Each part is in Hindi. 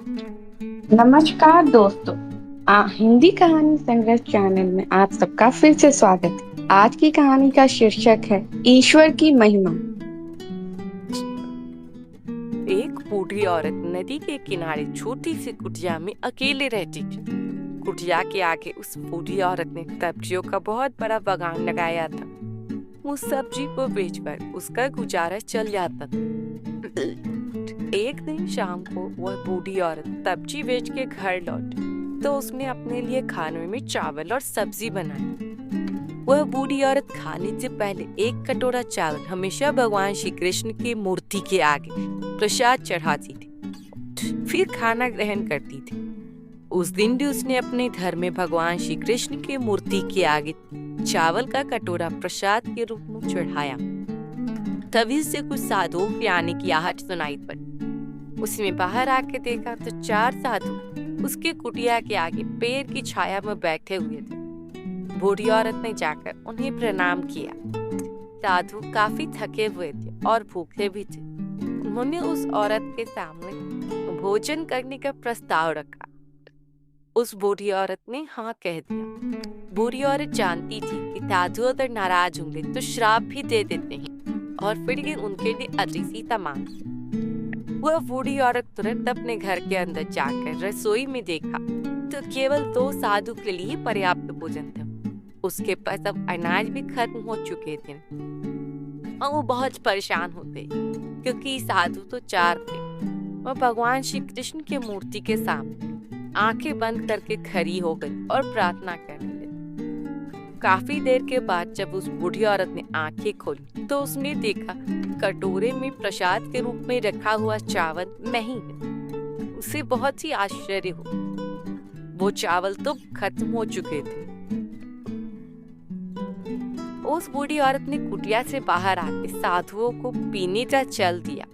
नमस्कार दोस्तों। हिंदी कहानी संग्रह चैनल में आप सबका फिर से स्वागत है। आज की कहानी का शीर्षक है ईश्वर की महिमा। एक बूढ़ी औरत नदी के किनारे छोटी सी कुटिया में अकेले रहती थी। कुटिया के आगे उस बूढ़ी औरत ने सब्जियों का बहुत बड़ा बागान लगाया था। उस सब्जी को बेचकर उसका गुजारा चल जाता था। एक दिन शाम को वह बूढ़ी औरत सब्जी बेच के घर लौटी तो उसने अपने लिए खाने में चावल और सब्जी बनाई। वह बूढ़ी औरत खाने से पहले एक कटोरा चावल हमेशा भगवान श्री कृष्ण की मूर्ति के आगे प्रसाद चढ़ाती थी, फिर खाना ग्रहण करती थी। उस दिन भी उसने अपने घर में भगवान श्री कृष्ण की मूर्ति के आगे चावल का कटोरा प्रसाद के रूप में चढ़ाया। तभी से कुछ साधुओं के आने की आहट सुनाई पड़ी। उसने बाहर आके देखा तो 4 साधु उसके कुटिया के आगे पेड़ की छाया में बैठे हुए थे। बूढ़ी औरत ने जाकर उन्हें प्रणाम किया। साधु काफी थके हुए थे और भूखे भी थे। उन्होंने उस औरत के सामने भोजन करने का प्रस्ताव रखा। उस बूढ़ी औरत ने हाँ कह दिया। बूढ़ी औरत जानती थी कि साधु अगर नाराज होंगे तो श्राप भी दे देते हैं और फिर ये उनके लिए अतिथि तमाम। वह बूढ़ी औरत तुरंत अपने घर के अंदर जाकर रसोई में देखा तो केवल 2 साधु के लिए पर्याप्त भोजन था। उसके पास अब अनाज भी खत्म हो चुके थे और वो बहुत परेशान होते क्योंकि साधु तो 4 थे। वह भगवान श्री कृष्ण की मूर्ति के सामने आंखें बंद करके खड़ी हो गई और प्रार्थना करने लगी। काफी देर के बाद जब उस बूढ़ी औरत ने आंखें खोली तो उसने देखा कटोरे में प्रसाद के रूप में रखा हुआ चावल नहीं है। उसे बहुत ही आश्चर्य हुआ। वो चावल तो खत्म हो चुके थे। उस बूढ़ी औरत ने कुटिया से बाहर आके साधुओं को पीने का चल दिया।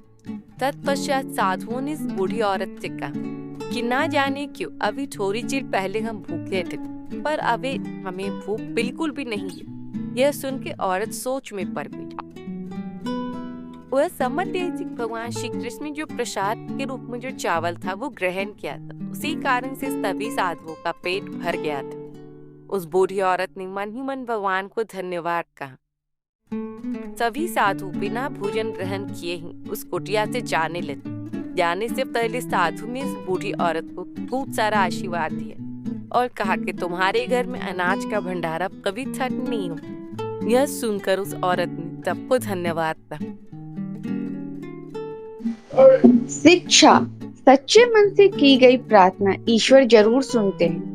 तत्पश्चात साधुओं ने इस बूढ़ी औरत से कहा कि ना जाने क्यों अभी थोड़ी देर पहले हम भूखे थे पर अभी हमें भूख बिल्कुल भी नहीं है। यह सुन के औरत सोच में पड़ गई। वह समझ गई थी भगवान श्री कृष्ण ने जो प्रसाद के रूप में जो चावल था वो ग्रहण किया था, उसी कारण से सभी साधुओं का पेट भर गया था। उस बूढ़ी औरत ने मन ही मन भगवान को धन्यवाद कहा। सभी साधु बिना भोजन ग्रहण किए ही उस कुटिया से जाने लगे। जाने से पहले साधु ने इस बूढ़ी औरत को खूब सारा आशीर्वाद दिया और कहा कि तुम्हारे घर में अनाज का भंडारा कभी खत्म नहीं हो। यह सुनकर उस औरत ने सबको धन्यवाद कहा। शिक्षा। सच्चे मन से की गई प्रार्थना ईश्वर जरूर सुनते हैं।